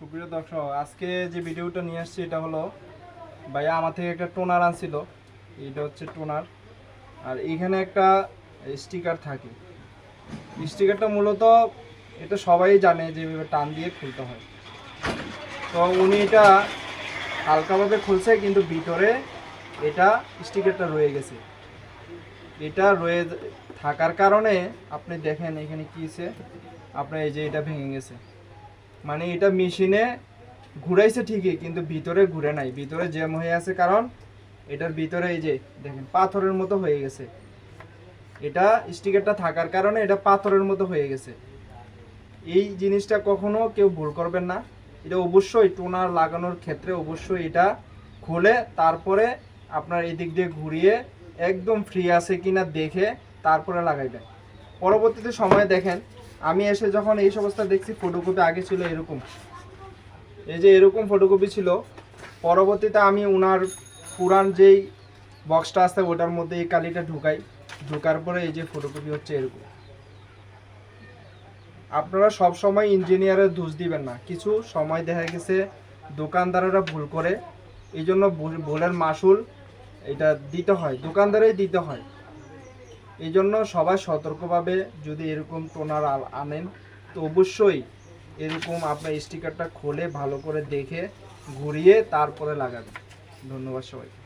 সুপ্রিয় দর্শক, আজকে যে ভিডিওটা নিয়ে আসছি এটা হলো ভাইয়া আমার থেকে একটা টোনার আনছিল। এটা হচ্ছে টোনার, আর এইখানে একটা স্টিকার থাকে। স্টিকারটা মূলত এটা সবাই জানে যেভাবে টান দিয়ে খুলতে হয়। তো উনি এটা হালকাভাবে খুলছে, কিন্তু ভিতরে এটা স্টিকারটা রয়ে গেছে। এটা রয়ে থাকার কারণে আপনি দেখেন এখানে কী আছে, আপনার এই যে এটা ভেঙে গেছে। মানে এটা মেশিনে ঘুরাইছে ঠিকই, কিন্তু ভিতরে ঘুরে নাই, ভিতরে জ্যাম হয়ে আছে। কারণ এটার ভিতরে এই যে দেখেন পাথরের মতো হয়ে গেছে। এটা স্টিকারটা থাকার কারণে এটা পাথরের মতো হয়ে গেছে। এই জিনিসটা কখনো কেউ ভুল করবেন না। এটা অবশ্যই টোনার লাগানোর ক্ষেত্রে অবশ্যই এটা খুলে তারপরে আপনার এই দিক দিয়ে ঘুরিয়ে একদম ফ্রি আছে কিনা দেখে তারপরে লাগাইবেন। পরবর্তীতে সময় দেখেন, আমি এসে যখন এই সমস্যা দেখছি, ফটোকপি আগে ছিল এরকম, এই যে এরকম ফটোকপি ছিল। পরবর্তীতে আমি ওনার পুরান যেই বক্সটা আছে ওটার মধ্যে এই কালিটা ঢুকার পরে এই যে ফটোকপি হচ্ছে এরকম। আপনারা সব সময় ইঞ্জিনিয়ারের দোষ দিবেন না, কিছু সময় দেখা গেছে দোকানদারেরা ভুল করে, এই জন্য ভুলের মাসুল এটা দিতে হয়, দোকানদারেই দিতে হয়। এই জন্য সবাই সতর্কভাবে যদি এরকম টোনার আনেন তো অবশ্যই এরকম আপনার স্টিকারটা খুলে ভালো করে দেখে ঘুরিয়ে তারপরে লাগাবেন। ধন্যবাদ সবাইকে।